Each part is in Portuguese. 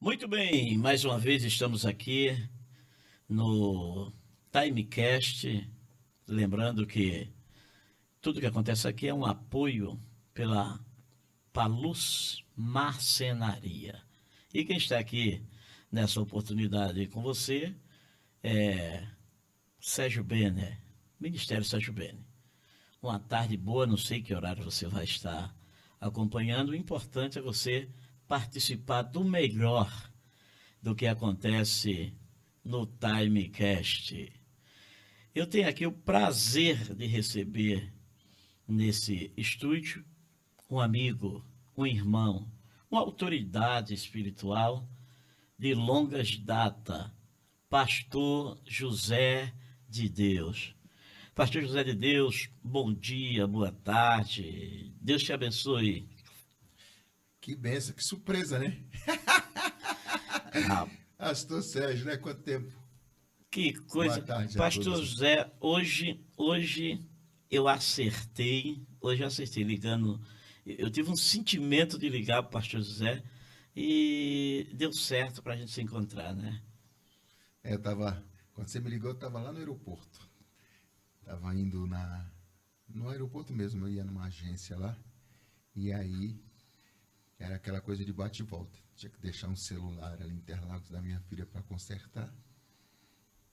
Muito bem, mais uma vez estamos aqui no Timecast, lembrando que tudo que acontece aqui é um apoio pela Paluz Marcenaria. E quem está aqui nessa oportunidade com você é Sérgio Benner, Ministério Sérgio Benner. Uma tarde boa, não sei que horário você vai estar acompanhando. O importante é você participar do melhor do que acontece no Timecast. Eu tenho aqui o prazer de receber nesse estúdio um amigo, um irmão, uma autoridade espiritual de longas data, Pastor José de Deus. Pastor José de Deus, bom dia, boa tarde. Deus te abençoe. Que benção, que surpresa, né? Ah, Pastor Sérgio, né? Quanto tempo? que Boa coisa. tarde a Pastor todos. José, hoje eu acertei ligando. Eu tive um sentimento de ligar para o Pastor José e deu certo para a gente se encontrar, né? Quando você me ligou, eu tava lá no aeroporto. Tava indo no aeroporto mesmo, eu ia numa agência lá. E aí, era aquela coisa de bate e volta. Tinha que deixar um celular ali em Interlagos da minha filha para consertar.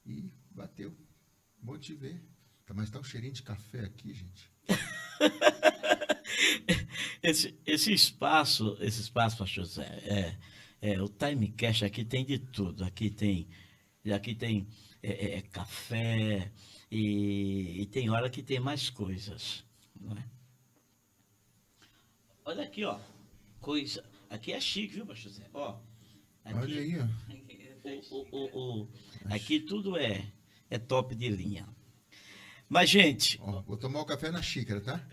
E bateu. Bom te ver. Mas tá um cheirinho de café aqui, gente. Esse espaço, Pastor José, o Timecast aqui tem de tudo. Aqui tem café e tem hora que tem mais coisas, não é? Olha aqui, ó. Coisa. Aqui é chique, viu, Pastor Zé? Ó, Olha aqui, aí, ó. aqui tudo é top de linha. Mas, gente, Ó, vou tomar o café na xícara, tá?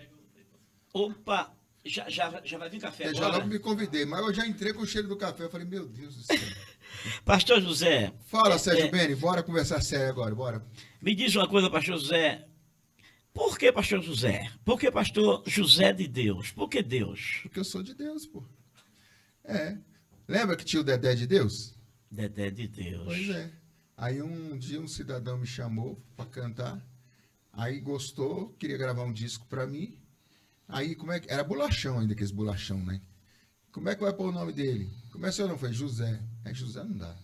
opa, já vai vir café Eu já logo agora? me convidei, mas eu já entrei com o cheiro do café. Eu falei, meu Deus do céu. Pastor José, Fala, Sérgio Beni, bora conversar sério agora, bora. me diz uma coisa, Pastor José. Por que Pastor José? Por que Pastor José de Deus? Por que Deus? Porque eu sou de Deus, pô. É. Lembra que tinha o Dedé de Deus? Dedé de Pois Deus. é. Aí um dia um cidadão me chamou pra cantar. Aí gostou, queria gravar um disco pra mim. Aí como é que. Era bolachão ainda, aqueles bolachão, né? Como é que vai pôr o nome dele? Como é seu nome? Foi José. É José não dá.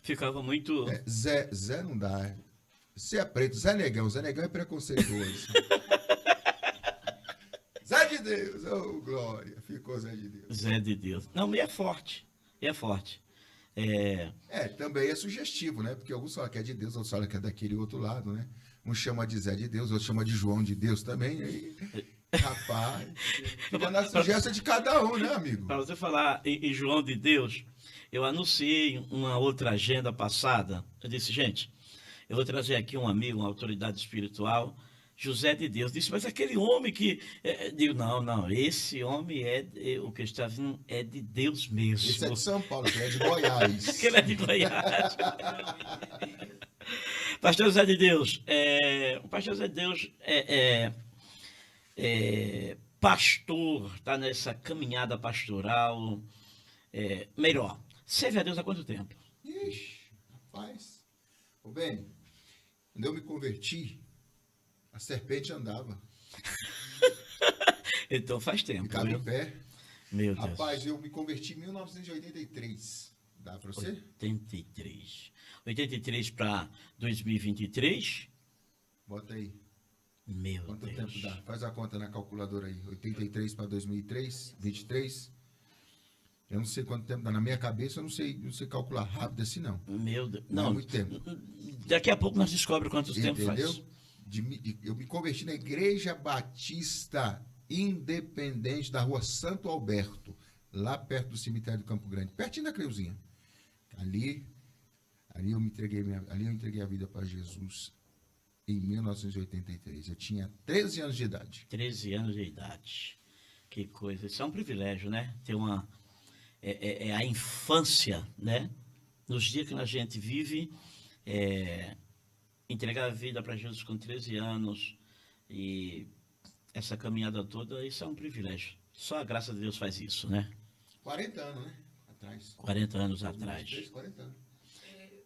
Ficava muito. É Zé não dá. Você é preto, Zé Negão. Zé Negão é preconceituoso. Zé de Deus, oh glória. Ficou Zé de Deus. Zé de Deus. Não, e é forte. E é forte. É, É, também é sugestivo, né? Porque alguns falam que é de Deus, outros falam que é daquele outro lado, né? Um chama de Zé de Deus, outro chama de João de Deus também. Aí, rapaz, fica na sugestão de cada um, né, amigo? para você falar em João de Deus, eu anunciei uma outra agenda passada. Eu disse, gente, eu vou trazer aqui um amigo, uma autoridade espiritual, José de Deus. Disse, mas aquele homem que. Digo, não, esse homem o que está vindo é de Deus Esse é mesmo. de São Paulo, que é de Que Goiás. ele é de Goiás. Pastor José de Deus, o pastor José de Deus é pastor, está nessa caminhada pastoral. Melhor, serve a Deus há quanto tempo? Ixi, rapaz. Ô, Beni, quando eu me converti, a serpente andava, Então faz tempo, ficava em viu? pé. Meu Rapaz, Deus. eu me converti em 1983. Dá pra você? 83. 83 para 2023? Bota aí. Meu Quanto tempo Deus. dá? Faz a conta na calculadora aí. 83 para 2003, 23. Eu não sei quanto tempo dá. Na minha cabeça, eu não sei calcular rápido assim, não. Meu Deus. Não é Não, muito tempo. daqui a pouco nós descobrimos quantos tempo Entendeu? faz. Eu me converti na Igreja Batista Independente da rua Santo Alberto, lá perto do cemitério do Campo Grande, pertinho da Creuzinha. Ali, ali eu entreguei a vida para Jesus em 1983. Eu tinha 13 anos de idade. 13 anos de idade. Que coisa. Isso é um privilégio, né? Ter uma. É a infância, né? Nos dias que a gente vive, entregar a vida para Jesus com 13 anos e essa caminhada toda, isso é um privilégio. Só a graça de Deus faz isso, né? 40 anos, né? atrás. 40 anos 2023, atrás. 40 anos.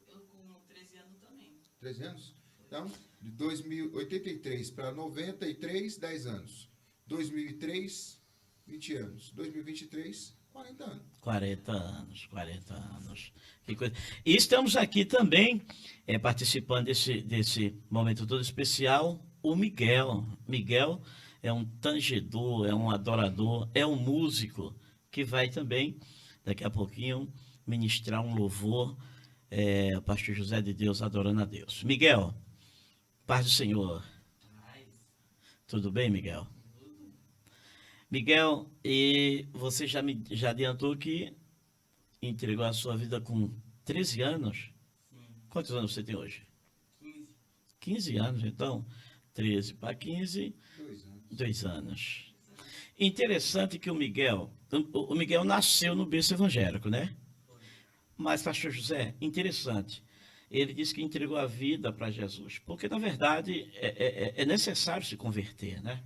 Eu com 13 anos também. 13 anos? Então, de 2083 para 93, 10 anos. 2003, 20 anos. 2023, 40 anos. 40 anos, 40 anos. Que coisa. E estamos aqui também participando desse momento todo especial, o Miguel. Miguel é um tangedor, é um adorador, é um músico que vai também, daqui a pouquinho, ministrar um louvor, o pastor José de Deus adorando a Deus. Miguel, paz do Senhor. Tudo bem, Miguel? Miguel, e você já adiantou que entregou a sua vida com 13 anos? Sim. Quantos anos você tem hoje? 15. 15 anos, então. 13 para 15, 2 anos. 2 anos. Interessante que o Miguel nasceu no berço evangélico, né? Mas, pastor José, interessante. Ele disse que entregou a vida para Jesus, porque, na verdade, é necessário se converter, né?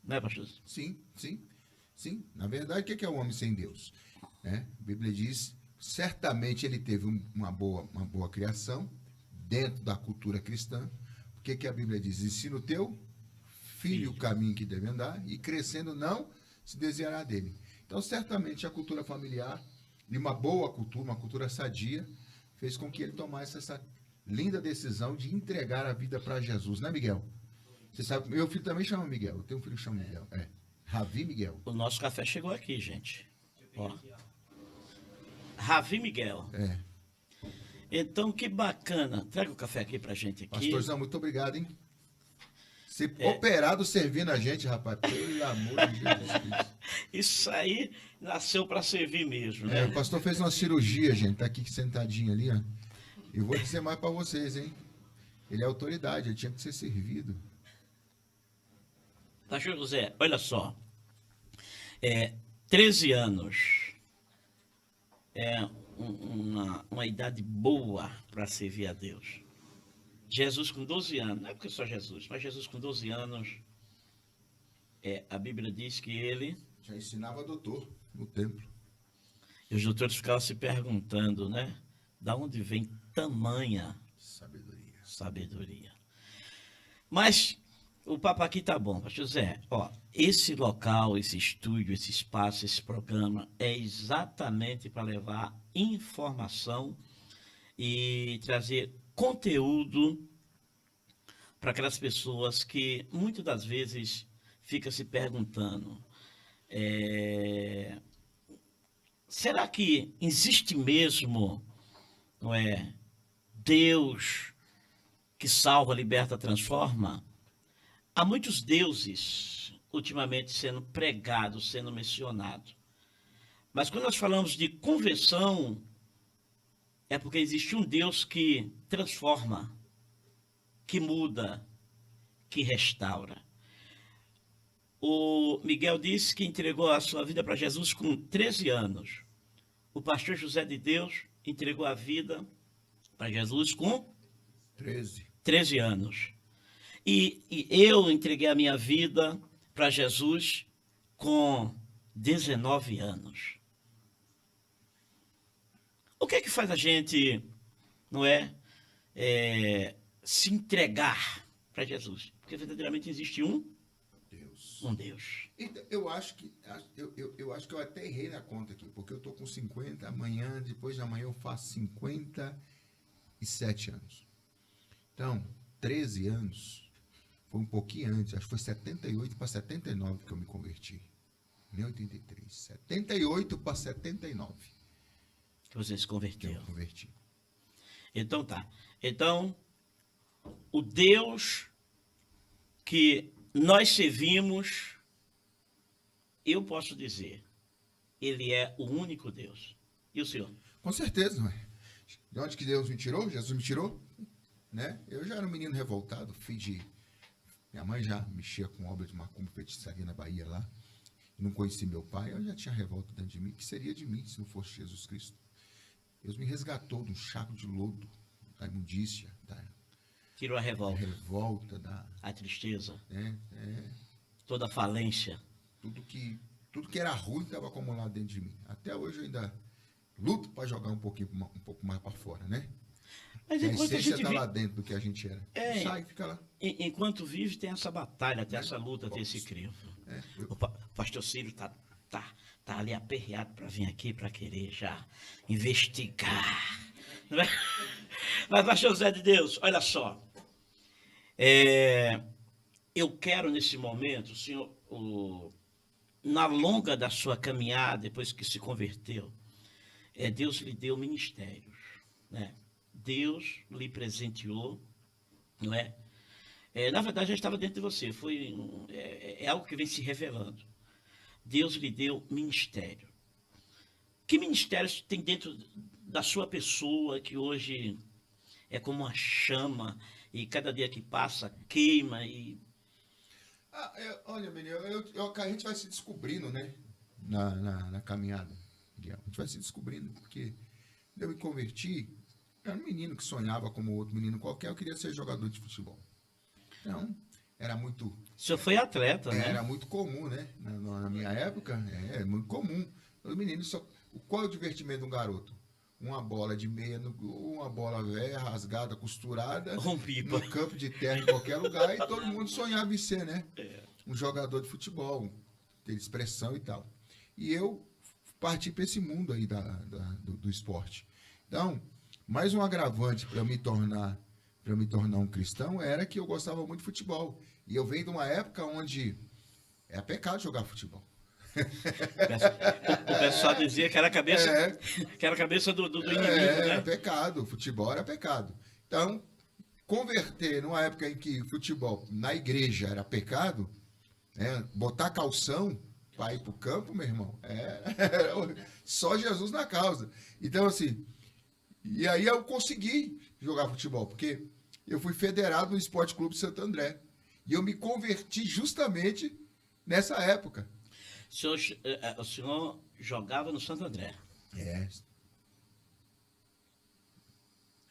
Não é, pastor? Sim, sim, sim. Na verdade, o que é o homem sem Deus? Né? A Bíblia diz, certamente ele teve uma boa criação dentro da cultura cristã. O que a Bíblia diz? Ensina o teu filho o caminho que deve andar e crescendo não se desviará dele. Então, certamente a cultura familiar e uma boa cultura, uma cultura sadia, fez com que ele tomasse essa linda decisão de entregar a vida para Jesus, né, Miguel? Você sabe, meu filho também chama Miguel. Eu tenho um filho que chama Miguel. Ravi Miguel. O nosso café chegou aqui, gente. Ó. Ravi Miguel. É. Então, que bacana. Traga o café aqui pra gente aqui. Pastorzão, muito obrigado, hein? Ser operado servindo a gente, rapaz. Pelo amor de Jesus Cristo. Isso aí nasceu para servir mesmo, né? O pastor fez uma cirurgia, gente. Tá aqui sentadinho ali, ó. E vou dizer mais para vocês, hein? Ele é autoridade, ele tinha que ser servido. Pastor José, olha só. 13 anos é uma idade boa para servir a Deus. Jesus com 12 anos, não é porque só Jesus, mas Jesus com 12 anos, a Bíblia diz que ele... Já ensinava doutor no templo. E os doutores ficavam se perguntando, né? Da onde vem tamanha sabedoria? Mas o papo aqui tá bom, pastor José. Ó, esse local, esse estúdio, esse espaço, esse programa é exatamente para levar informação e trazer conteúdo para aquelas pessoas que muitas das vezes ficam se perguntando: será que existe mesmo, não é, Deus que salva, liberta, transforma? Há muitos deuses ultimamente sendo pregados, sendo mencionados. Mas quando nós falamos de conversão, é porque existe um Deus que transforma, que muda, que restaura. O Miguel disse que entregou a sua vida para Jesus com 13 anos. O pastor José de Deus entregou a vida para Jesus com 13 anos. E eu entreguei a minha vida para Jesus com 19 anos. O que é que faz a gente, não se entregar para Jesus? Porque verdadeiramente existe um Deus. Então, eu acho que eu até errei na conta aqui, porque eu tô com 50, amanhã, depois de amanhã eu faço 57 anos. Então, 13 anos foi um pouquinho antes, acho que foi 78 para 79 que eu me converti. Nem 83, 78 para 79. Que você se converteu. Que eu converti. Então tá. Então, o Deus que nós servimos, eu posso dizer, ele é o único Deus. E o senhor? Com certeza, não é? De onde que Deus me tirou? Jesus me tirou? Né? Eu já era um menino revoltado, filho de... Minha mãe já mexia com obra de macumba, feitiçaria na Bahia lá. Não conheci meu pai, eu já tinha revolta dentro de mim. O que seria de mim se não fosse Jesus Cristo? Deus me resgatou de um saco de lodo, da imundícia, tirou a revolta, da a tristeza, né? toda a falência. Tudo Tudo que era ruim estava acumulado dentro de mim. Até hoje eu ainda luto para jogar um pouco mais para fora, né? Mas A enquanto a essência gente está lá vive, dentro do que a gente era. É. Sai, fica lá. enquanto vive, tem essa batalha, tem essa luta, tem esse crivo. O pastor Círio tá ali aperreado para vir aqui, para querer já investigar. Não é? Mas, pastor José de Deus, olha só. Eu quero, nesse momento, o senhor, na longa da sua caminhada, depois que se converteu, Deus lhe deu ministérios, né? Deus lhe presenteou, não é? Na verdade, já estava dentro de você, é algo que vem se revelando. Deus lhe deu ministério. Que ministérios tem dentro da sua pessoa que hoje é como uma chama e cada dia que passa queima e... Olha, menino, a gente vai se descobrindo, né? Na caminhada. A gente vai se descobrindo, porque eu me converti, era um menino que sonhava como outro menino qualquer, eu queria ser jogador de futebol. Então, era muito... O senhor foi atleta, né? Era muito comum, né? Na minha época, muito comum. Os meninos qual é o divertimento de um garoto? Uma bola de meia, uma bola velha, rasgada, costurada, Rompipa. no campo de terra em qualquer lugar, e todo mundo sonhava em ser, né? Um jogador de futebol, ter expressão e tal. E eu parti para esse mundo aí do esporte. Então, mais um agravante para eu me tornar um cristão era que eu gostava muito de futebol. E eu venho de uma época onde é pecado jogar futebol. O pessoal dizia que era a cabeça do inimigo, né? Era pecado, futebol era pecado. Então, converter numa época em que futebol na igreja era pecado, botar calção para ir para o campo, meu irmão, só Jesus na causa. Então, assim, e aí eu consegui jogar futebol, porque eu fui federado no Esporte Clube Santo André. E eu me converti justamente nessa época. O senhor jogava no Santo André.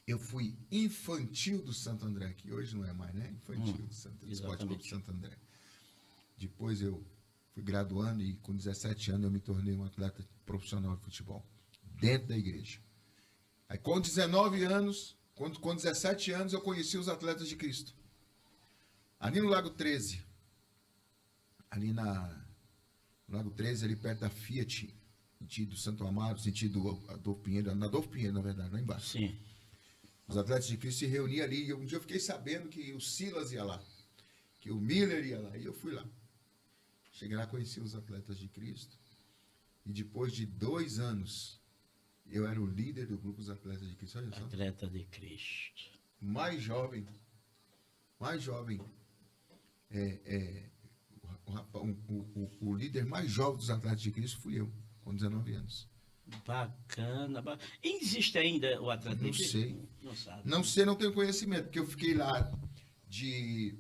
Eu fui infantil do Santo André, que hoje não é mais, né? Infantil do Esporte Clube Santo André. Depois eu fui graduando e com 17 anos eu me tornei um atleta profissional de futebol, dentro da igreja. Aí com 19 anos, com 17 anos eu conheci os Atletas de Cristo. Ali no Lago 13, ali no Lago 13, ali perto da Fiat, sentido Santo Amaro, sentido Adolfo Pinheiro, na Adolfo Pinheiro, na verdade, lá embaixo. Sim. Os Atletas de Cristo se reuniam ali, e um dia eu fiquei sabendo que o Silas ia lá, que o Miller ia lá, e eu fui lá. Cheguei lá, conheci os Atletas de Cristo, e depois de 2 anos, eu era o líder do grupo dos Atletas de Cristo. Olha só. Atleta de Cristo. Mais jovem, o líder mais jovem dos Atletas de Cristo fui eu, com 19 anos. Bacana. Existe ainda o Atleta de Não Cristo? sei. Não sabe. Não sei, não tenho conhecimento, porque eu fiquei lá de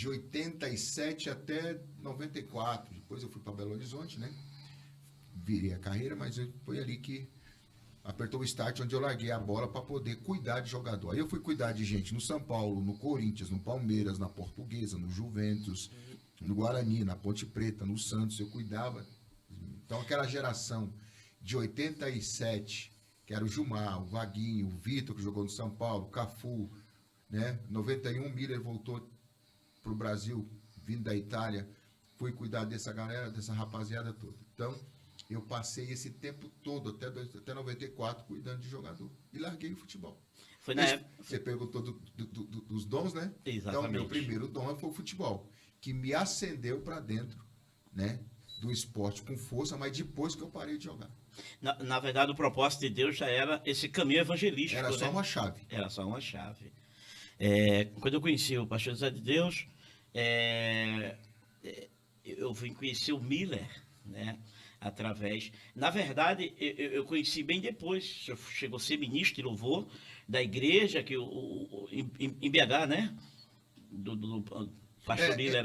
87 até 94. Depois eu fui para Belo Horizonte, né? Virei a carreira, mas foi ali que apertou o start, onde eu larguei a bola para poder cuidar de jogador. Aí eu fui cuidar de gente no São Paulo, no Corinthians, no Palmeiras, na Portuguesa, no Juventus, no Guarani, na Ponte Preta, no Santos. Eu cuidava. Então aquela geração de 87, que era o Gilmar, o Vaguinho, o Vitor, que jogou no São Paulo, o Cafu, né? 91, o Miller voltou para o Brasil, vindo da Itália. Fui cuidar dessa galera, dessa rapaziada toda. Então, eu passei esse tempo todo, até 94, cuidando de jogador. E larguei o futebol. Foi na época... Você perguntou dos dons, né? Exatamente. Então, meu primeiro dom foi o futebol, que me acendeu para dentro, né, do esporte com força, mas depois que eu parei de jogar. Na verdade, o propósito de Deus já era esse caminho evangelístico. Era só né? uma chave. Era só uma chave. Quando eu conheci o pastor José de Deus, eu vim conhecer o Miller, né? Através... Na verdade, eu conheci bem depois. O senhor chegou a ser ministro de louvor da igreja, que em BH, né? Do pastor Miller.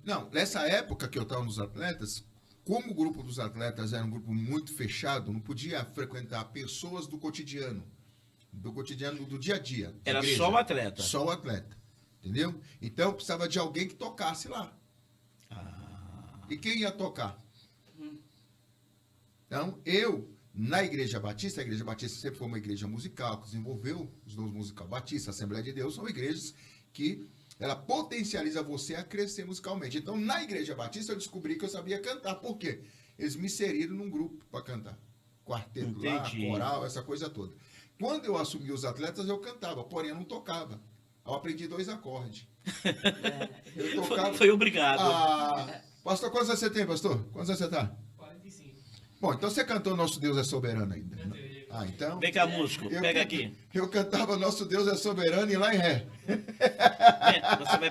Não, nessa época que eu estava nos Atletas, como o grupo dos Atletas era um grupo muito fechado, não podia frequentar pessoas do cotidiano do dia a dia. Era igreja, só o atleta. Só o atleta, entendeu? Então precisava de alguém que tocasse lá. E quem ia tocar? Então, na Igreja Batista, a Igreja Batista sempre foi uma igreja musical, que desenvolveu os dons musical Batista, a Assembleia de Deus, são igrejas que ela potencializa você a crescer musicalmente. Então, na Igreja Batista, eu descobri que eu sabia cantar. Por quê? Eles me inseriram num grupo para cantar. Quarteto lá, coral, essa coisa toda. Quando eu assumi os atletas, eu cantava, porém eu não tocava. Eu aprendi 2 acordes. Eu tocava... Foi obrigado. Pastor, quantos anos você tem, pastor? Quantos anos você está? 45. Bom, então você cantou Nosso Deus é Soberano ainda. Então... Vem cá, músico, pega aqui. Eu cantava Nosso Deus é Soberano e lá em Ré. Você vai...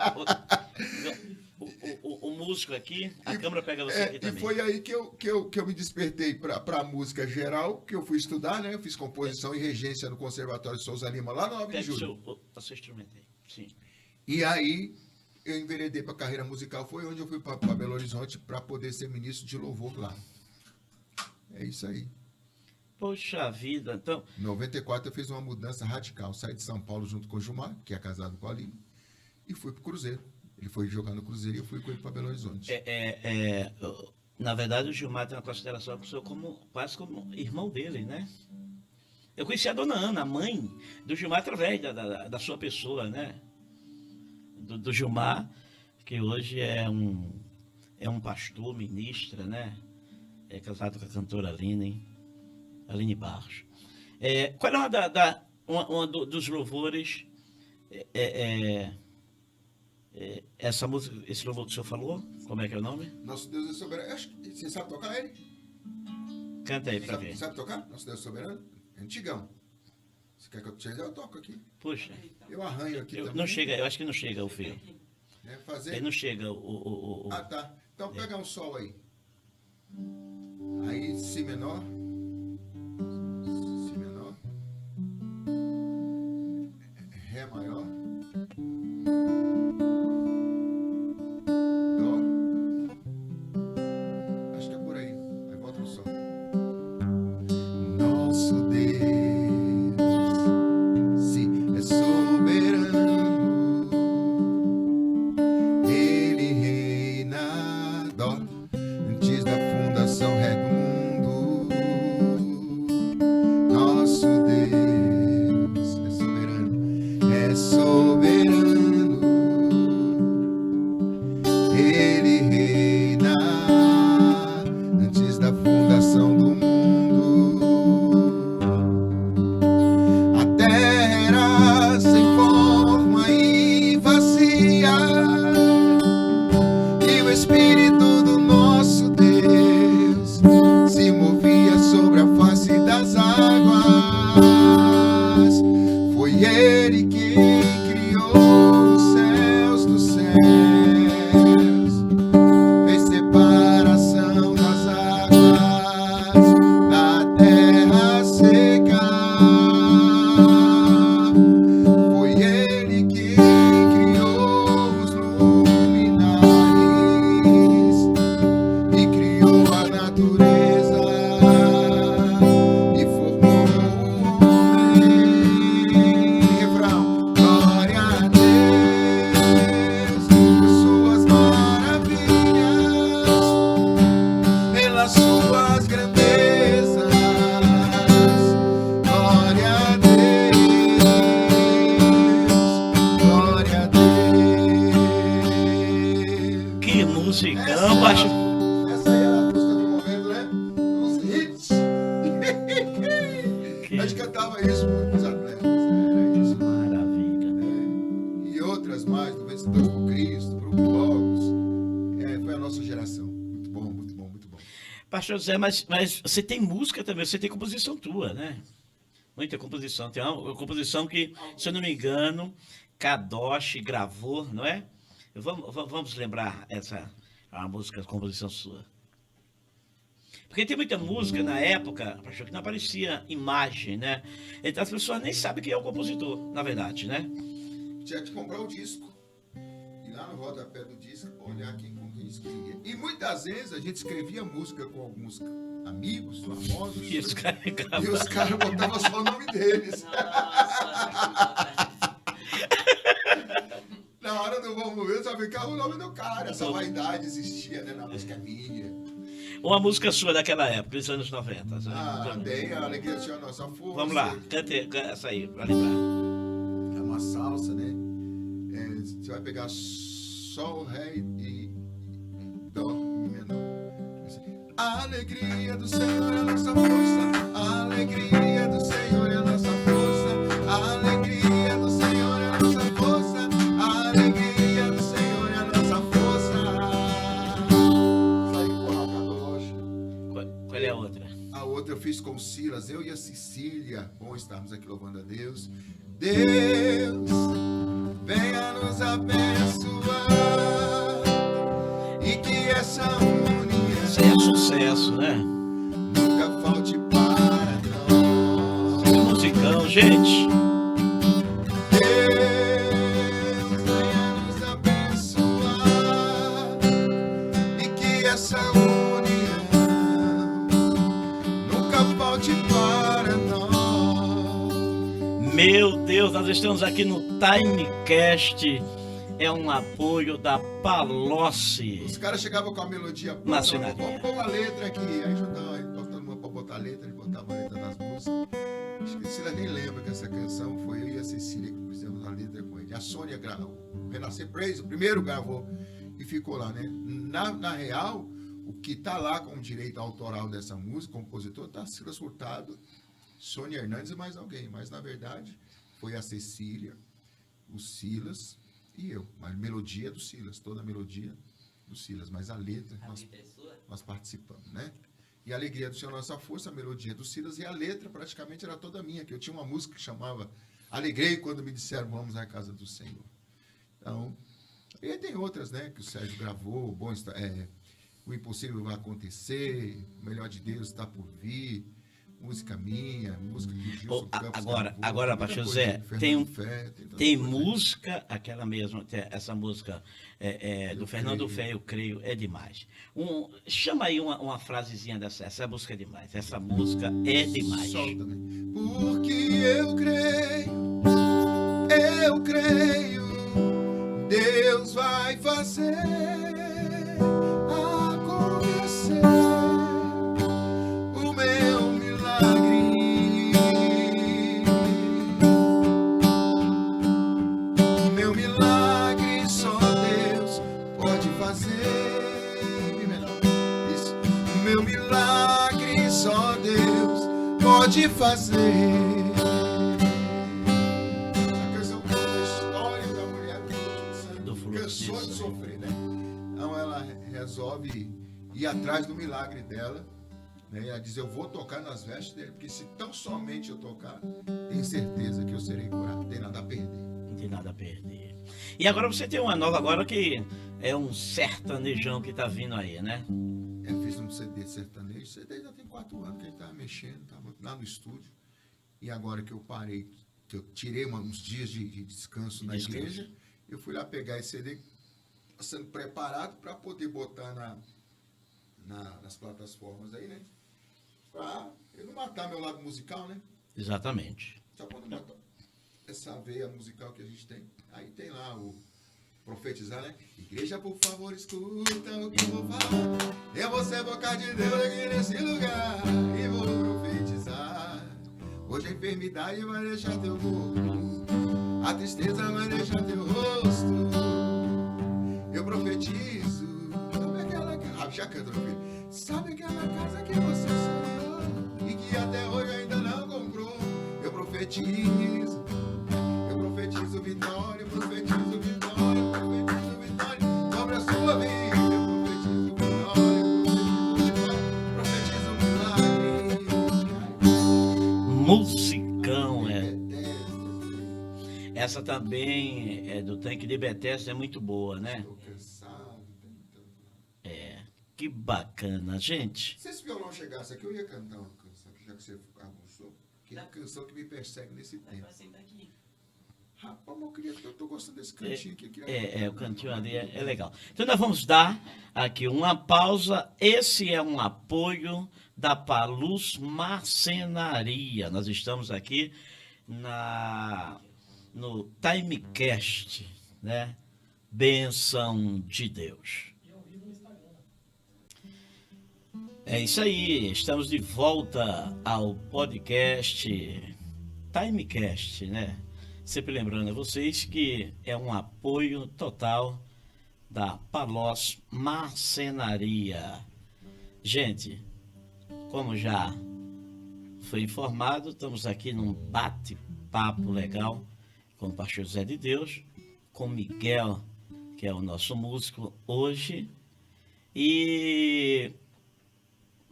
O músico aqui, a câmera pega você aqui também. E foi aí que eu me despertei para a música geral, que eu fui estudar, né? Eu fiz composição e regência no Conservatório de Souza Lima, lá no 9 de julho. Pega o seu instrumento aí, sim. E aí eu enveredei para a carreira musical, foi onde eu fui para Belo Horizonte para poder ser ministro de louvor lá. É isso aí. Poxa vida, então... Em 94 eu fiz uma mudança radical, saí de São Paulo junto com o Gilmar, que é casado com a Aline, e fui para o Cruzeiro. Ele foi jogar no Cruzeiro e eu fui com ele para Belo Horizonte. Na verdade, o Gilmar tem uma consideração com o senhor quase como irmão dele, né? Eu conheci a dona Ana, a mãe do Gilmar, através da sua pessoa, né? Do Gilmar, que hoje é um pastor, ministra, né? É casado com a cantora Aline Barros. Qual é uma dos louvores... essa música, esse louvor que o senhor falou, como é que é o nome? Nosso Deus é Soberano. Acho que você sabe tocar ele? Canta aí pra ver. Sabe tocar? Nosso Deus é Soberano? É antigão. Você quer que eu te eu toco aqui. Puxa. Eu arranho aqui também. Não chega, eu acho que não chega o fio. Fazer? Aí não chega Ah, tá. Então pega um sol aí. Aí, Si menor. Si menor. Ré maior. musicão, baixo. Essa aí era a música do momento, né? Os hits. A gente cantava isso com os atletas. Era isso. Maravilha. E outras mais, do Vencedores por Cristo, Grupo Logos. Foi a nossa geração. Muito bom, muito bom, muito bom. Pastor José, mas você tem música também, você tem composição tua, né? Muita composição. Tem uma composição que, se eu não me engano, Kadosh gravou, não é? Vamos lembrar a música, a composição sua. Porque tem muita música na época, pastor, que não aparecia imagem, né? Então as pessoas nem sabem quem é o compositor, na verdade, né? Tinha que comprar o disco. E lá no rodapé do disco, olhar com quem escrevia. E muitas vezes a gente escrevia música com alguns amigos, famosos. E os caras botavam só o nome deles. Nossa, Na hora do vamos ver, ficar o nome do cara. Essa vaidade existia, né? Na música minha. Uma música sua daquela época, dos anos 90. Tem a Alegria do Senhor Nossa Força. Vamos lá, cante essa aí, pra lembrar. É uma salsa, né? Você vai pegar Sol, Ré e Dó menor. A alegria do Senhor é a nossa força. A alegria do Senhor é a nossa força. A alegria do Senhor é a nossa força. A alegria do Senhor é a nossa força. Sai com a Racadocha. Qual é a outra? A outra eu fiz com o Silas, eu e a Cecília. Bom estarmos aqui louvando a Deus. Deus, venha nos abençoar e que essa união Isso é sucesso, né? nunca falte para nós. Que musicão, gente. Deus, venha nos abençoar e que essa união nunca falte para nós. Meu Deus, nós estamos aqui no Timecast. É um apoio da Palocci. Os caras chegavam com a melodia pronta, Marcenaria. vamos pôr uma letra aqui. Aí ajudava, todo mundo pra botar a letra, ele botava a letra nas músicas. Acho que a Cecília nem lembra que essa canção foi eu e a Cecília que fizemos a letra com ele. A Sônia gravou, o Renascer Praise, o primeiro gravou e ficou lá, né? Na real, o que tá lá com o direito autoral dessa música, o compositor, tá Silas Furtado, Sônia Hernandes e mais alguém. Mas na verdade foi a Cecília, o Silas e eu. Mas a melodia é do Silas, toda a melodia do Silas, mas a letra nós participamos, né? E a Alegria do Senhor Nossa Força, a melodia do Silas, e a letra praticamente era toda minha, que eu tinha uma música que chamava Alegrei quando me disseram vamos à casa do Senhor. Então, e aí tem outras, né, que o Sérgio gravou, O Impossível Vai Acontecer, O Melhor de Deus Está Por Vir, música minha, música que o Gilson Campos Agora, gravou, pastor muita José, coisa, tem Fernando Fé, tanta Tem coisa. música, aquela mesma, essa música do Eu Fernando creio. Fé, eu creio, é demais. Chama aí uma frasezinha dessa, essa música é demais, essa música é demais. Solta, né? Porque eu creio, Deus vai fazer acontecer o meu milagre. Meu milagre só Deus pode fazer. Mi menor. Isso. Meu milagre só Deus pode fazer. Essa canção conta a história da mulher Do que fluxo cansou de disso. sofrer, né? Então ela resolve ir atrás do milagre dela, né? Ela diz, eu vou tocar nas vestes dele, porque se tão somente eu tocar, tenho certeza que eu serei curado, não tem nada a perder. Não tem nada a perder. E agora você tem uma nova agora que é um sertanejão que tá vindo aí, né? Eu fiz um CD sertanejo, CD já tem 4 anos que a gente estava mexendo, estava lá no estúdio. E agora que eu parei, que eu tirei uns dias de descanso na Descanso. igreja, eu fui lá pegar esse CD, sendo preparado para poder botar nas plataformas aí, né? Pra eu não matar meu lado musical, né? Exatamente. Só para não matar essa veia musical que a gente tem. Aí tem lá o profetizar, né? Igreja, por favor, escuta o que eu vou falar. Eu vou ser boca de Deus aqui nesse lugar e vou profetizar. Hoje a enfermidade vai deixar teu corpo, a tristeza vai deixar teu rosto. Eu profetizo. Sabe aquela casa? Já cantou, meu filho. Sabe aquela casa que você sonhou e que até hoje ainda não comprou? Eu profetizo. Eu profetizo vitória, eu profetizo vitória, eu profetizo vitória sobre a sua vida. Eu profetizo vitória, eu profetizo milagre. Musicão, é. Bethesda, Essa também é do Tanque de Bethesda, é muito boa, né? estou cansado, tem tanto. Que bacana, gente. Se esse violão chegasse aqui, eu ia cantar uma canção, já que você avançou, que é a canção que me persegue nesse Dá tempo. pra sentar aqui. Rapaz, mas eu tô gostando desse cantinho aqui. eu queria- O cantinho ali é legal. Então nós vamos dar aqui uma pausa. Esse é um apoio da Palus Marcenaria. Nós estamos aqui no Timecast, né? bênção de Deus. É isso aí, estamos de volta ao podcast Timecast, né? Sempre lembrando a vocês que é um apoio total da Palos Marcenaria. Gente, como já foi informado, estamos aqui num bate-papo legal com o pastor José de Deus, com Miguel, que é o nosso músico hoje, e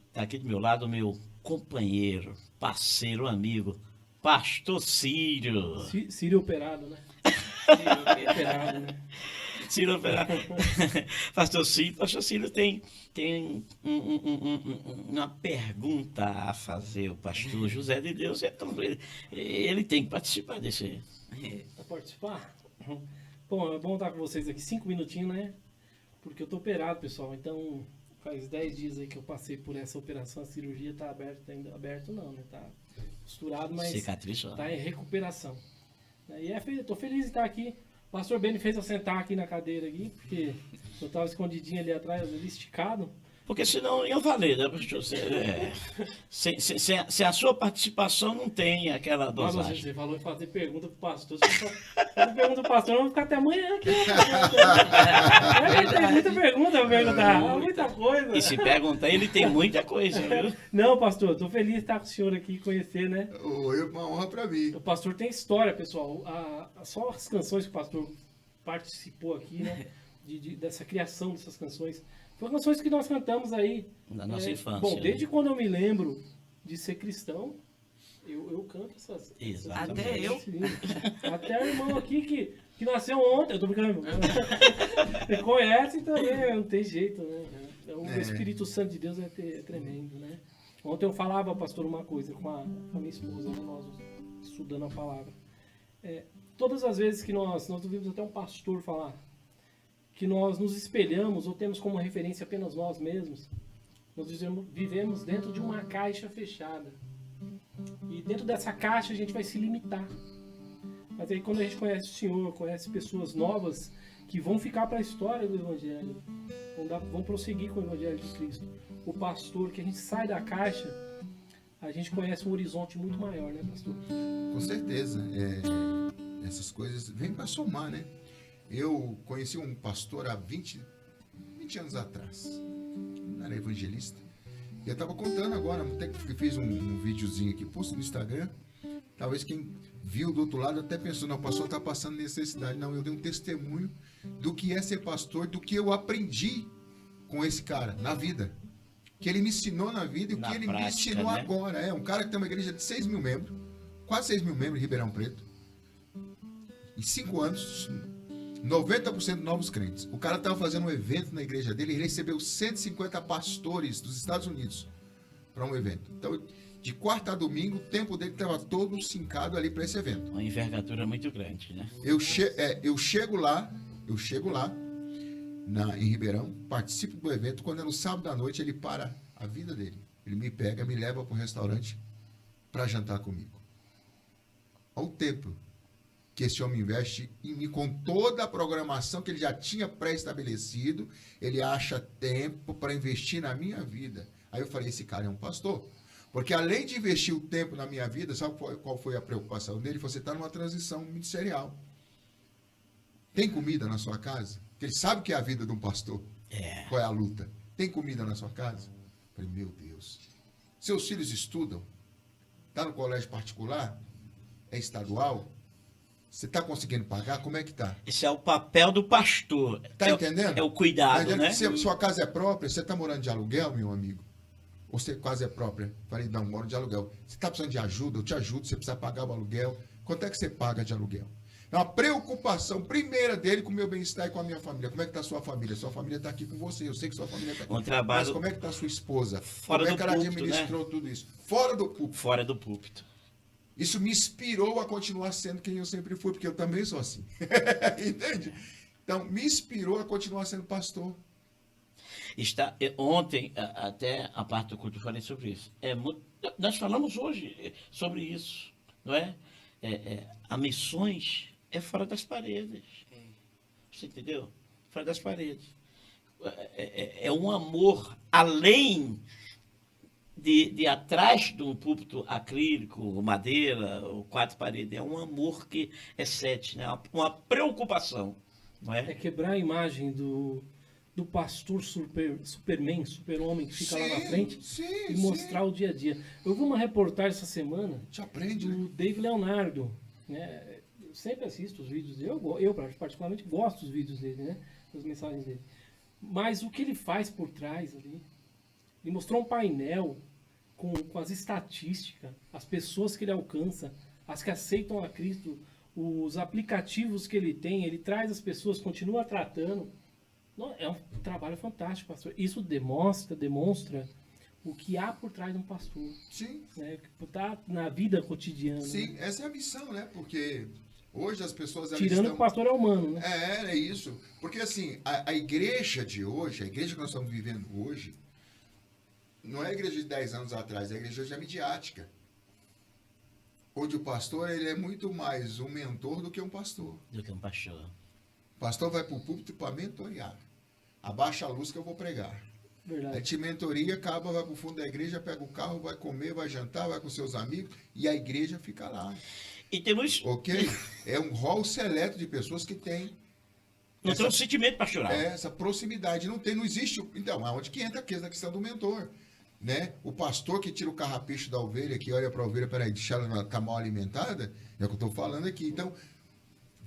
está aqui do meu lado o meu companheiro, parceiro, amigo, pastor Círio. Círio operado, né? Círio operado, né? Círio operado. Pastor Círio tem uma pergunta a fazer, o pastor José de Deus. Então, ele tem que participar desse. Vai participar? Bom, é bom estar com vocês aqui 5 minutinhos, né? Porque eu tô operado, pessoal. Então, faz 10 dias aí que eu passei por essa operação. A cirurgia tá aberta, ainda aberto não, né? Tá costurado, mas Cicatriz, tá em recuperação. E tô feliz de estar aqui. O pastor Beni fez eu sentar aqui na cadeira aqui, porque eu tava escondidinho ali atrás, ali esticado. Porque senão ia valer, né, pastor? Sem a sua participação não tem aquela Mas dosagem. você falou em fazer pergunta pro pastor. Se eu fazer pergunta pro pastor, eu vou ficar até amanhã aqui. Tem muita pergunta pra perguntar. Muita coisa. E se perguntar, ele tem muita coisa, viu? Não, pastor, tô feliz de estar com o senhor aqui e conhecer, né? Oi, uma honra para mim. O pastor tem história, pessoal. Só as canções que o pastor participou aqui, né? Dessa criação dessas canções. Foram canções que nós cantamos aí. Na nossa infância. Bom, desde né? quando eu me lembro de ser cristão, eu canto essas. Exatamente. Até eu. Até o irmão aqui que nasceu ontem, eu tô brincando. Você conhece também, não tem jeito, né? O Espírito Santo de Deus é tremendo, né? Ontem eu falava, pastor, uma coisa com a minha esposa, nós estudando a palavra. Todas as vezes que nós ouvimos até um pastor falar que nós nos espelhamos ou temos como referência apenas nós mesmos, nós vivemos dentro de uma caixa fechada. E dentro dessa caixa a gente vai se limitar. Mas aí quando a gente conhece o Senhor, conhece pessoas novas que vão ficar para a história do Evangelho, vão prosseguir com o Evangelho de Cristo. O pastor, que a gente sai da caixa, a gente conhece um horizonte muito maior, né, pastor? Com certeza. Essas coisas vêm para somar, né? Eu conheci um pastor há 20 anos atrás. Não era evangelista. E eu estava contando agora, até que fiz um videozinho aqui, posto no Instagram. Talvez quem viu do outro lado até pensou, não, o pastor está passando necessidade. Não, eu dei um testemunho do que é ser pastor, do que eu aprendi com esse cara na vida. Que ele me ensinou na vida e o que ele me ensinou agora. É um cara que tem uma igreja de 6 mil membros, quase 6 mil membros em Ribeirão Preto. Em 5 anos, 90% novos crentes. O cara estava fazendo um evento na igreja dele e recebeu 150 pastores dos Estados Unidos para um evento. Então, de quarta a domingo, o tempo dele estava todo sincado ali para esse evento. Uma envergadura muito grande, né? Eu chego lá em Ribeirão, participo do evento. Quando é no sábado à noite, ele para a vida dele. Ele me pega, me leva para um restaurante para jantar comigo. Olha o tempo que esse homem investe em mim, com toda a programação que ele já tinha pré-estabelecido, ele acha tempo para investir na minha vida. Aí eu falei, esse cara é um pastor. Porque além de investir o tempo na minha vida, sabe qual foi a preocupação dele? Você está numa transição ministerial. Tem comida na sua casa? Porque ele sabe que é a vida de um pastor. Qual é a luta? Tem comida na sua casa? Eu falei, meu Deus. Seus filhos estudam? Está no colégio particular? É estadual? Você está conseguindo pagar? Como é que está? Esse é o papel do pastor. Está entendendo? É o cuidado, né? Sua casa é própria? Você está morando de aluguel, meu amigo? Ou você quase é própria? Falei, não, moro de aluguel. Você está precisando de ajuda? Eu te ajudo. Você precisa pagar o aluguel. Quanto é que você paga de aluguel? É uma preocupação primeira dele com o meu bem-estar e com a minha família. Como é que está a sua família? Sua família está aqui com você. Eu sei que sua família está aqui. Um trabalho... Mas como é que está a sua esposa? Fora como é do que ela púlpito, administrou né? tudo isso? Fora do púlpito. Fora do púlpito. Isso me inspirou a continuar sendo quem eu sempre fui, porque eu também sou assim. Entende? Então, me inspirou a continuar sendo pastor. Ontem, até a parte do culto, eu falei sobre isso. Nós falamos hoje sobre isso, não é? A missões é fora das paredes. Você entendeu? Fora das paredes. É um amor além de atrás de um púlpito acrílico, madeira, ou 4 paredes. É um amor que excede, né? Uma preocupação, não É é? quebrar a imagem do pastor Superman, super-homem que fica lá na Sim, frente sim, e sim. mostrar o dia a dia. Eu vi uma reportagem essa semana Te aprende, né? do Dave Leonardo, né? Eu sempre assisto os vídeos dele, eu particularmente gosto dos vídeos dele, né? Das mensagens dele. Mas o que ele faz por trás ali, ele mostrou um painel com as estatísticas, as pessoas que ele alcança, as que aceitam a Cristo, os aplicativos que ele tem, ele traz as pessoas, continua tratando. Não, é um trabalho fantástico, pastor. Isso demonstra o que há por trás de um pastor, Sim, né? Que está na vida cotidiana. sim, Né? essa é a missão, né? Porque hoje as pessoas elas Tirando que estão... o pastor é humano, né? É isso. Porque assim, a igreja de hoje, a igreja que nós estamos vivendo hoje, não é a igreja de 10 anos atrás, é a igreja já midiática. Onde o pastor ele é muito mais um mentor do que um pastor. Do que um pastor. O pastor vai para o púlpito para mentorear. Abaixa a luz que eu vou pregar. Aí Verdade. te mentoria, acaba, vai para o fundo da igreja, pega o carro, vai comer, vai jantar, vai com seus amigos e a igreja fica lá. E temos. Ok? É um rol seleto de pessoas que tem Não tem um sentimento pastoral. essa proximidade. Não existe. Então, aonde que entra a questão do mentor? Né? O pastor que tira o carrapicho da ovelha, que olha para a ovelha, peraí, deixa ela tá mal alimentada, é o que eu estou falando aqui. Então,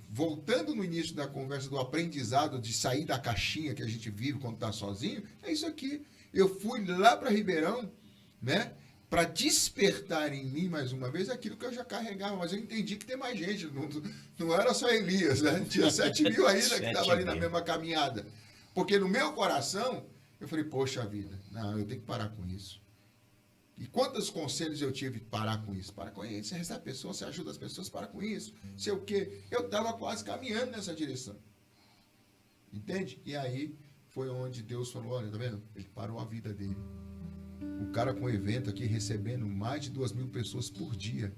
voltando no início da conversa do aprendizado de sair da caixinha que a gente vive quando está sozinho, é isso aqui. Eu fui lá para Ribeirão, né? Para despertar em mim mais uma vez aquilo que eu já carregava, mas eu entendi que tem mais gente, não era só Elias, né? Tinha 7 mil ainda que 7 estavam ali na mil. mesma caminhada. Porque no meu coração, eu falei, poxa vida, não, eu tenho que parar com isso. E quantos conselhos eu tive de parar com isso? Para com isso, você recebe pessoas, você ajuda as pessoas, para com isso. Sei o quê. Eu estava quase caminhando nessa direção. Entende? E aí foi onde Deus falou, olha, tá vendo? Ele parou a vida dele. O cara com evento aqui recebendo mais de 2.000 pessoas por dia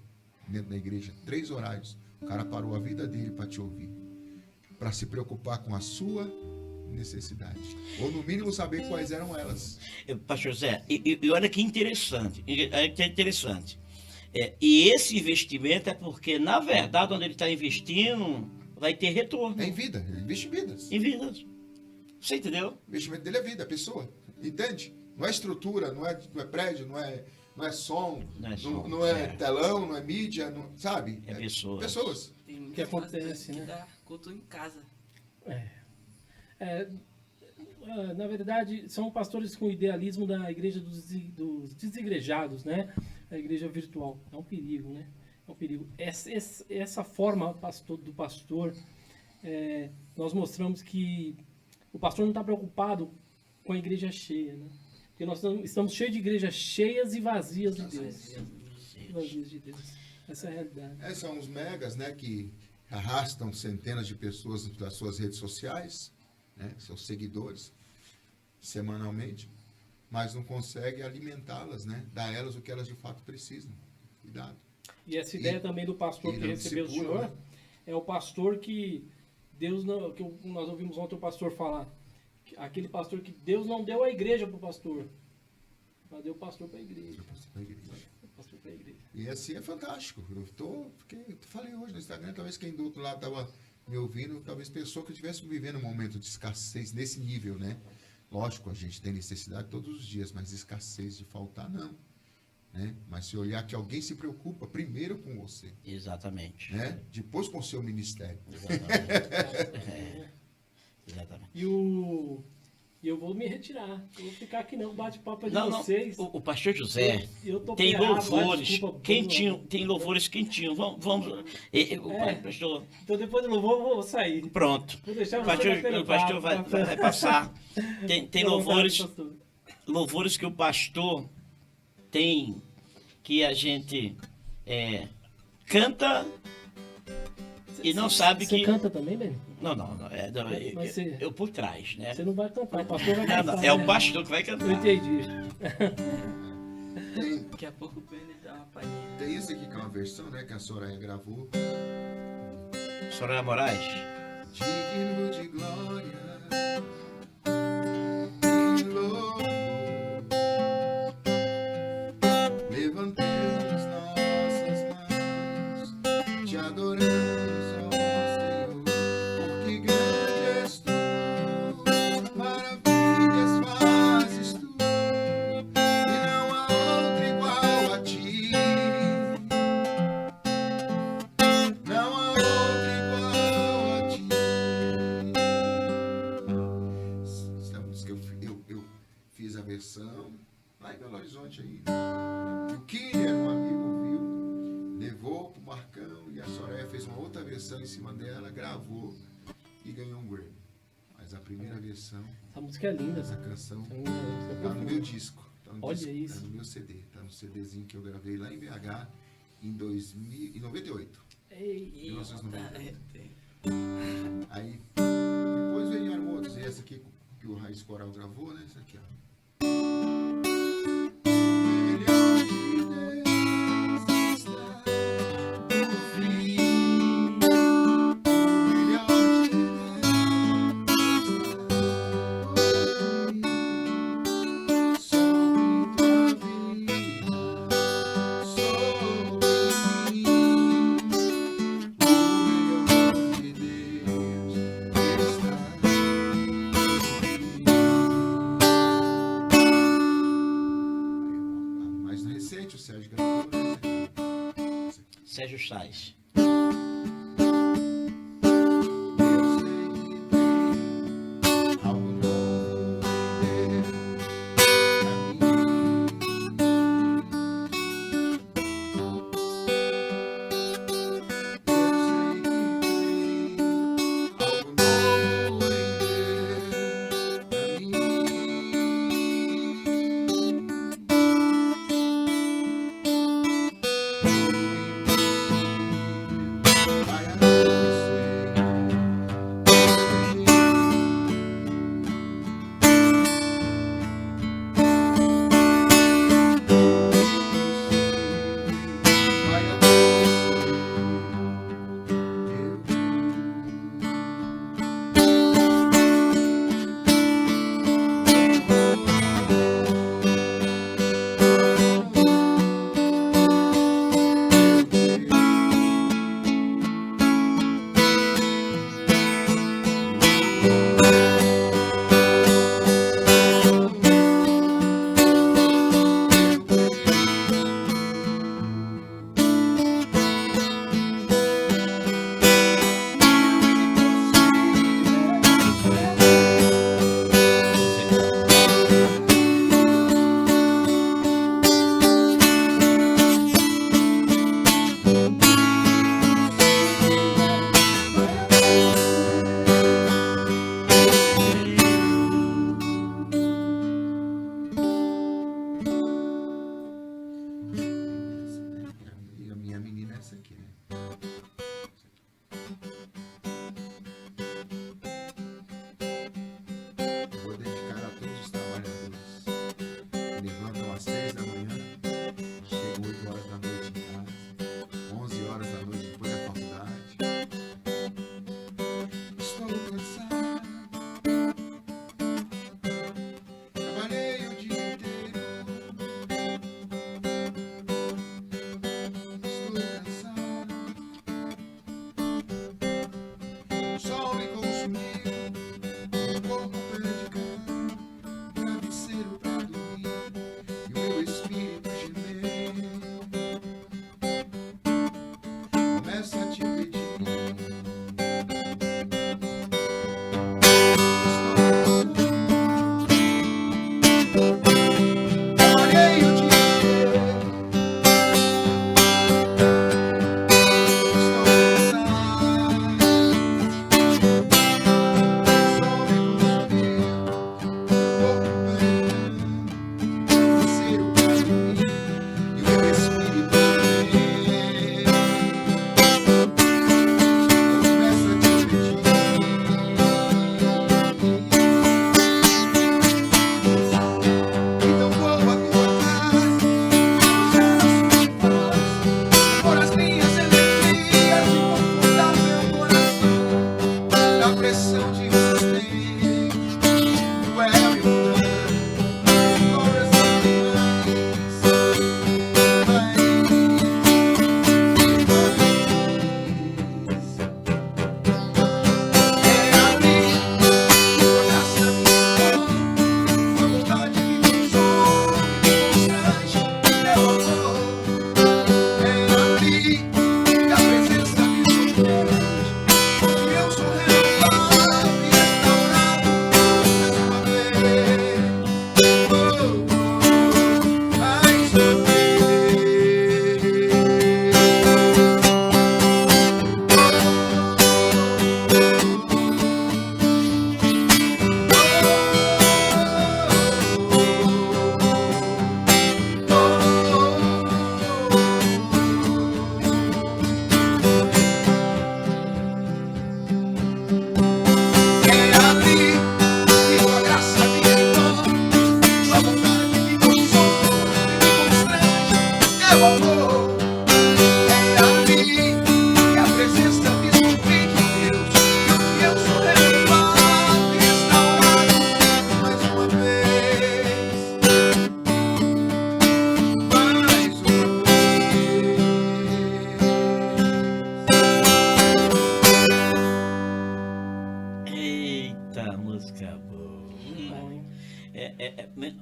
dentro da igreja, 3 horários. O cara parou a vida dele para te ouvir. Para se preocupar com a sua necessidade. Ou no mínimo saber quais eram elas. Pastor Zé, e olha que interessante. Olha que interessante. E esse investimento é porque, na verdade, onde ele está investindo, vai ter retorno. É em vida, ele investe em vidas. Em vidas. Você entendeu? O investimento dele é vida, a pessoa. Entende? Não é estrutura, não é prédio, não é som, Não é som, não é é. telão, não é mídia, sabe? É pessoas. Pessoas. Tem muitos Que acontece, pastores que né? dá culto em casa. Na verdade, são pastores com idealismo da igreja dos desigrejados, né? A igreja virtual. É um perigo, né? É um perigo. Essa forma do pastor, nós mostramos que o pastor não está preocupado com a igreja cheia, né? Porque nós estamos cheios de igrejas cheias e vazias de Deus. Vazias de Deus. Essa é a realidade. São os megas, né, que arrastam centenas de pessoas das suas redes sociais, né, seus seguidores, semanalmente, mas não consegue alimentá-las, né, dar a elas o que elas de fato precisam. Cuidado. E essa ideia também do pastor e que não recebeu o discipula, senhor, né? é o pastor que Deus não, nós ouvimos ontem o pastor falar, aquele pastor que Deus não deu a igreja para o pastor, mas deu o pastor para a igreja. Eu passo pra igreja. O pastor para a igreja. E assim é fantástico. Eu falei hoje no Instagram, talvez quem do outro lado estava me ouvindo, talvez pensou que eu estivesse vivendo um momento de escassez nesse nível, né? Lógico, a gente tem necessidade todos os dias, mas escassez de faltar, não. Né? Mas se olhar que alguém se preocupa primeiro com você, Exatamente. né? Depois com o seu ministério. Exatamente. Exatamente. E eu vou me retirar. Eu vou ficar aqui não, bate-papo de Não, não. vocês. O pastor José Eu tô tem ferrado, louvores desculpa, quentinho, Bruno. tem louvores quentinhos. Vamos. Pastor, Então depois do louvor eu vou sair. pronto. Vou deixar O você pastor, batendo vai passar. Tem louvores, pastor. louvores que o pastor tem que a gente canta e não sabe Você que. canta também, Benny? Não. Mas você- Eu por trás, né? Você não vai cantar, o pastor vai Não, cantar. não, é o né? pastor que vai Eu cantar. entendi. Daqui a pouco o Benny dá uma palhinha. Tem isso aqui que é uma versão, né? Que a Soraya gravou. Soraya Moraes. digno de glória e louvor. Levantemos nossas mãos, te adoramos, ó Senhor, porque grande és tu, maravilhas fazes tu, e não há outro igual a ti. Não há outro igual a ti. Essa música eu fiz a versão lá em Belo Horizonte aí. O Kiner, um amigo, ouviu, levou pro Marcão e a Soraya fez uma outra versão em cima dela, gravou e ganhou um Grammy. Mas a primeira versão, Essa música é linda. essa canção, Essa música é tá no profunda. meu disco. Tá no Olha disco, isso. tá no meu CD. Tá no CDzinho que eu gravei lá em BH em 98. Ei, 1990. Aí, depois vieram outros. E essa aqui que o Raiz Coral gravou, né? Essa aqui, ó. Melhor de Deus está no fim. Melhor de Deus está sobre tua vida, sobre mim. O melhor de Deus está a mais recente, o Sérgio gravou, né? Sérgio Chás. Eu sei que tem algo novo em Deus pra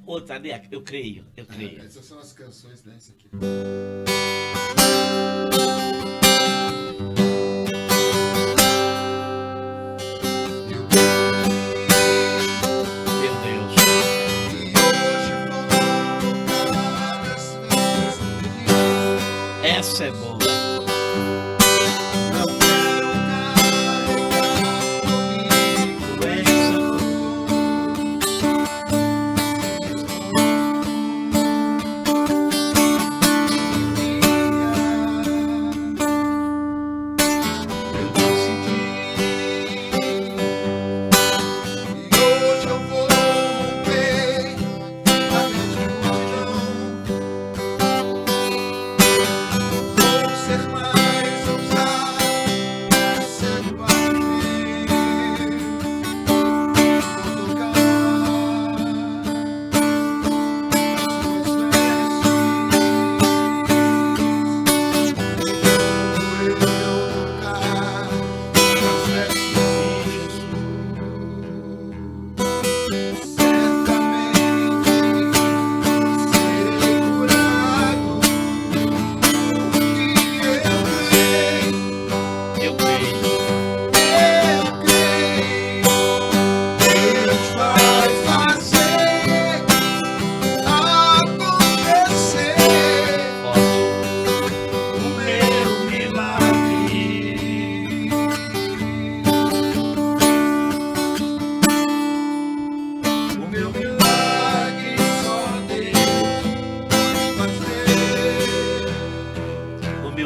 outra ali, eu creio. Essas são as canções, né? Isso aqui. Meu Deus. Essa é boa.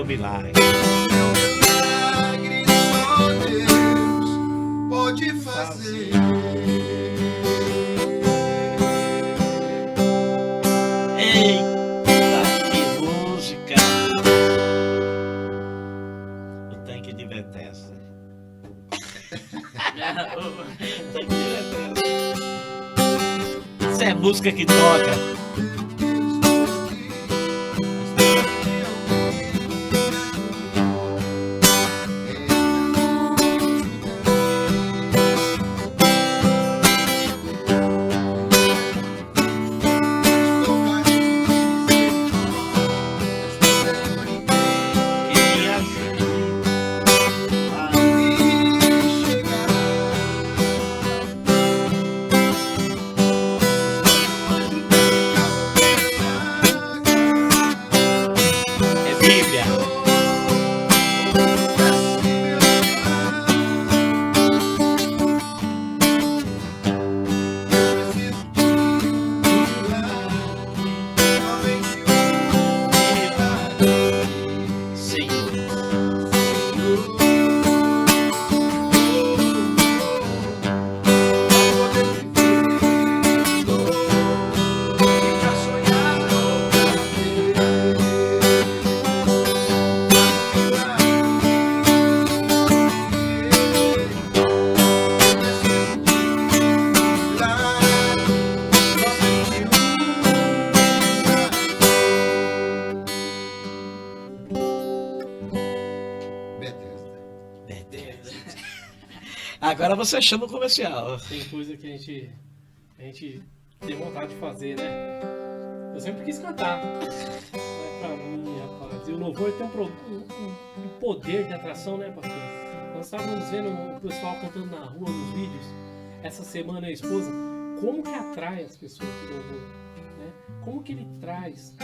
Milagre. Milagre só Deus pode fazer. Eita, que música! O tanque de Bethesda. Isso é música que toca. Agora você chama o comercial. Tem coisa que a gente tem vontade de fazer, né? Eu sempre quis cantar. Mas pra mim, rapaz. E o louvor tem um poder de atração, né, pastor? Nós estávamos vendo o pessoal cantando na rua, nos vídeos, essa semana, a esposa, como que atrai as pessoas pro louvor, né? Como que ele traz.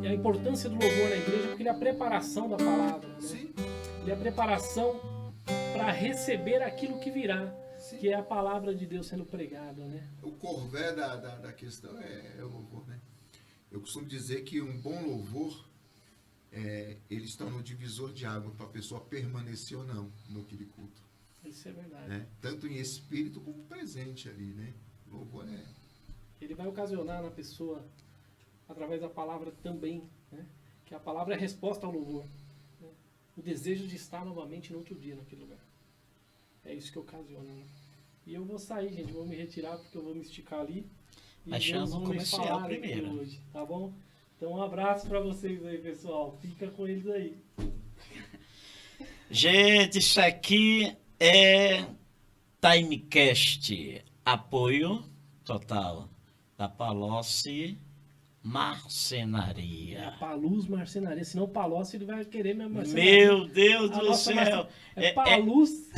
E a importância do louvor na igreja, porque ele é a preparação da palavra, né? Sim. Ele é a preparação para receber aquilo que virá, Sim. que é a palavra de Deus sendo pregada, né? O corvé da questão é o louvor, né? Eu costumo dizer que um bom louvor, ele está no divisor de água para a pessoa permanecer ou não naquele culto. Isso é verdade. Né? Tanto em espírito como presente ali, né? O louvor Ele vai ocasionar na pessoa, através da palavra também, né? Que a palavra é a resposta ao louvor. Né? O desejo de estar novamente no outro dia naquele lugar. É isso que ocasiona, né? E eu vou sair, gente, vou me retirar porque eu vou me esticar ali. E Mas chama o comercial primeiro. hoje, tá bom? Então um abraço pra vocês aí, pessoal. Fica com eles aí. Gente, isso aqui é Timecast. Apoio total da Palocci Marcenaria. Paluz Marcenaria. Senão o Palocci ele vai querer minha marcenaria. Meu Deus A do nossa céu! É Paluz.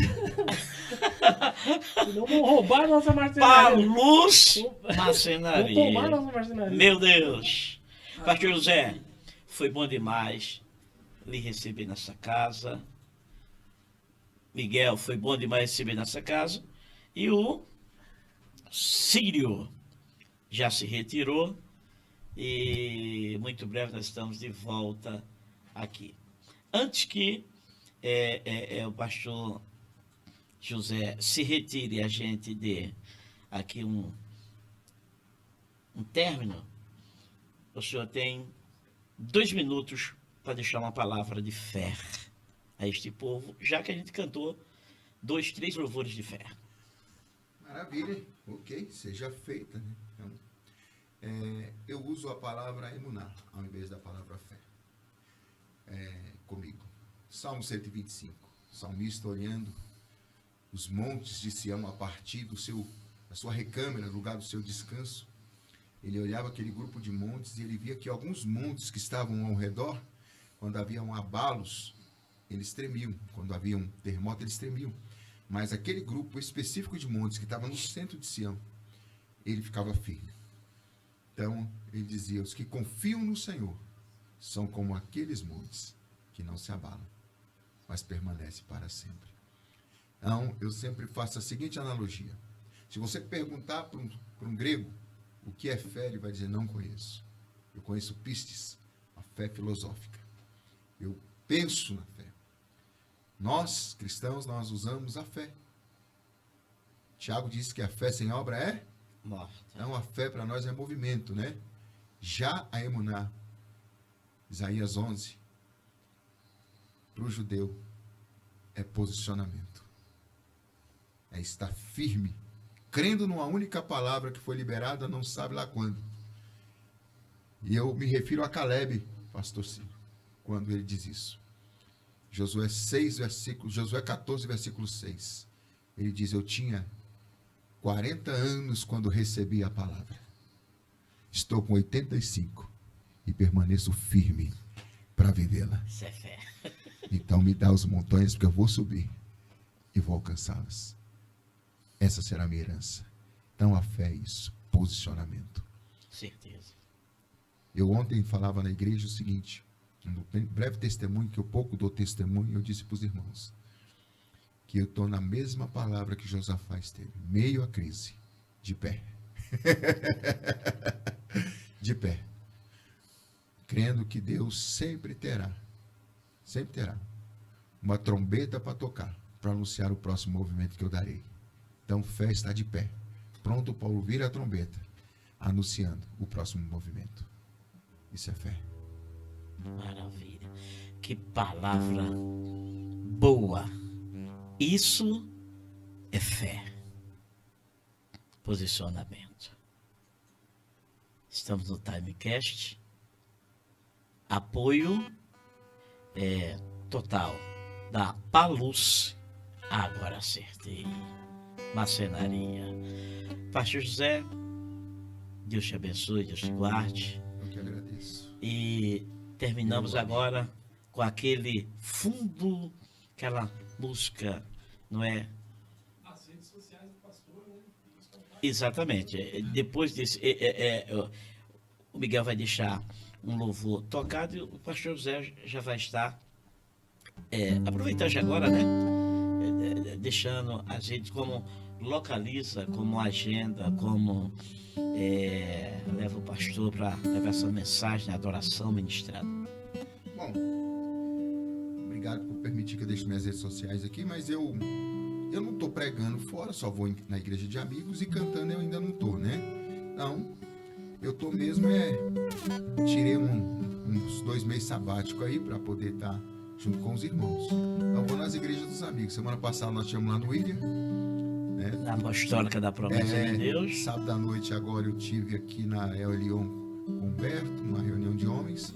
Senão vão roubar a nossa marcenaria. Paluz Vão tomar a Marcenaria. nossa marcenaria. Meu Deus! Pastor José, foi bom demais lhe receber nessa casa. Miguel, foi bom demais receber nessa casa. E o Sírio já se retirou. E muito breve nós estamos de volta aqui. Antes que o pastor José se retire e a gente dê aqui um término, o senhor tem 2 minutos para deixar uma palavra de fé a este povo, já que a gente cantou 2, 3 louvores de fé. Maravilha, ok, seja feita, né? Então, eu uso a palavra emuná ao invés da palavra fé comigo. Salmo 125, o salmista olhando os montes de Sião a partir da sua recâmara, lugar do seu descanso. Ele olhava aquele grupo de montes e ele via que alguns montes que estavam ao redor, quando haviam abalos, eles tremiam. Quando havia um terremoto, eles tremiam. Mas aquele grupo específico de montes que estava no centro de Sião, ele ficava firme. Então, ele dizia, os que confiam no Senhor são como aqueles montes que não se abalam, mas permanecem para sempre. Então, eu sempre faço a seguinte analogia. Se você perguntar para um grego o que é fé, ele vai dizer, não conheço. Eu conheço pistes, a fé filosófica. Eu penso na fé. Nós, cristãos, nós usamos a fé. Tiago disse que a fé sem obra é Morta. Então, a fé para nós é movimento, né? Já a emuná, Isaías 11, para o judeu, é posicionamento. É estar firme, crendo numa única palavra que foi liberada, não sabe lá quando. E eu me refiro a Caleb, pastor Ciro, quando ele diz isso. Josué 14, versículo 6. Ele diz, eu tinha 40 anos quando recebi a palavra. Estou com 85 e permaneço firme para vivê-la. Isso é fé. Então me dá os montanhas, porque eu vou subir e vou alcançá-las. Essa será a minha herança. Então a fé é isso, posicionamento. Certeza. Eu ontem falava na igreja o seguinte, um breve testemunho, que eu pouco dou testemunho, eu disse para os irmãos, que eu estou na mesma palavra que Josafá esteve, meio à crise, de pé. De pé. Crendo que Deus sempre terá uma trombeta para tocar, para anunciar o próximo movimento que eu darei. Então, fé está de pé, pronto para ouvir a trombeta, anunciando o próximo movimento. Isso é fé. Maravilha. Que palavra boa. Isso é fé. Posicionamento. Estamos no Timecast. Apoio total da Paluz. Agora acertei. Marcenaria. Pastor José, Deus te abençoe, Deus te guarde. Eu que agradeço. E terminamos agora com aquele fundo, aquela música, não é? As redes sociais do pastor, né? Exatamente. Depois desse, o Miguel vai deixar um louvor tocado e o pastor José já vai estar aproveitando já agora, né? Deixando a gente como localiza, como agenda, como leva o pastor para levar essa mensagem, a adoração ministrada. Bom, obrigado por permitir que eu deixe minhas redes sociais aqui, mas eu não estou pregando fora, só vou na igreja de amigos e cantando eu ainda não estou, né? Então, eu estou mesmo, tirei uns 2 meses sabático aí para poder estar junto com os irmãos. Então, vou nas igrejas dos amigos. Semana passada nós tínhamos lá no William, né? Na apostólica da promessa de Deus. Sábado à noite agora eu tive aqui na El Elion com Humberto, uma reunião de homens.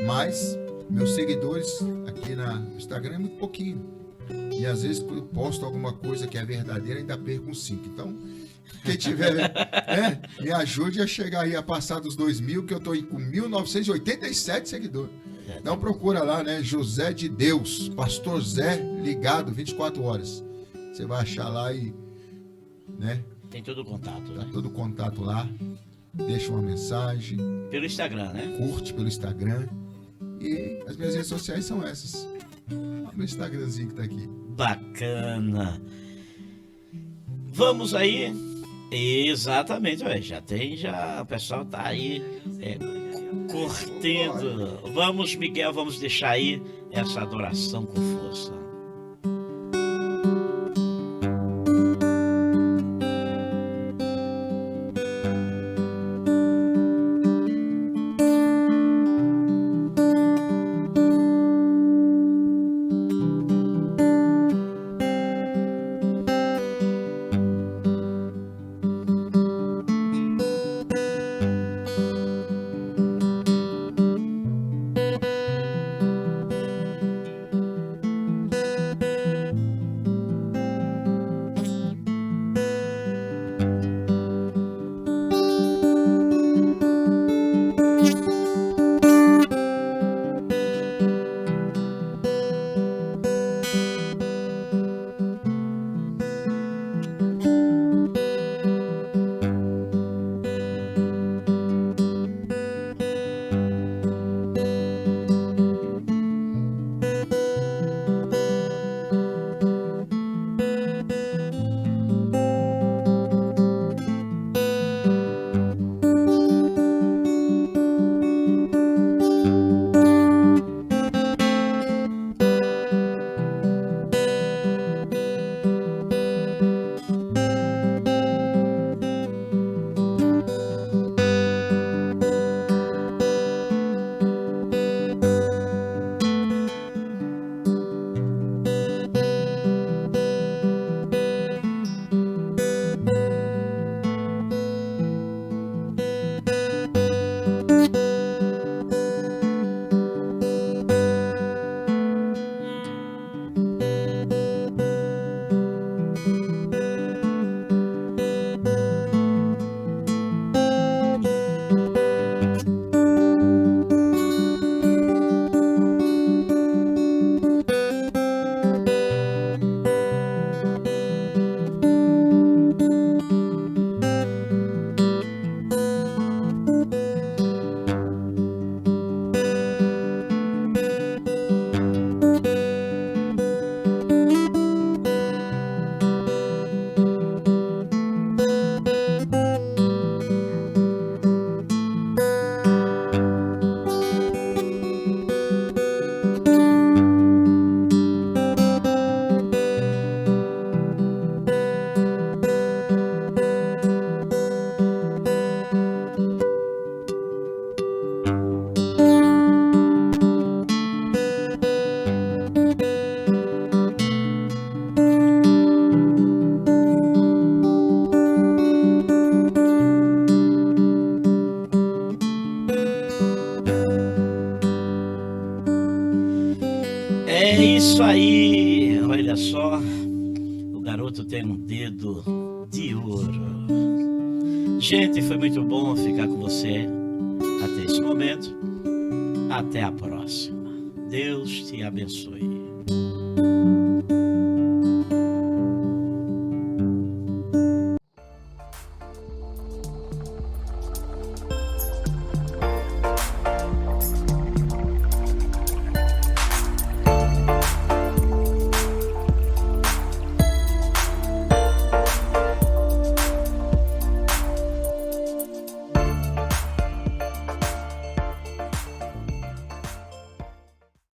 Mas meus seguidores aqui no Instagram é muito pouquinho. E às vezes eu posto alguma coisa que é verdadeira e ainda perco uns 5. Então, quem tiver, me ajude a chegar aí a passar dos 2.000, que eu tô aí com 1.987 seguidores. Então procura lá, né? José de Deus, Pastor Zé ligado 24 horas. Você vai achar lá e, né? Tem todo o contato, Tá né? todo o contato lá. Deixa uma mensagem, Pelo Instagram, né? curte pelo Instagram. E as minhas redes sociais são essas. Olha o meu Instagramzinho que tá aqui. Bacana. Vamos aí. Exatamente, ué, o pessoal tá aí curtindo. Vamos, Miguel, vamos deixar aí essa adoração com força. É isso aí, olha só, o garoto tem um dedo de ouro. Gente, foi muito bom ficar com você até esse momento. Até a próxima. Deus te abençoe.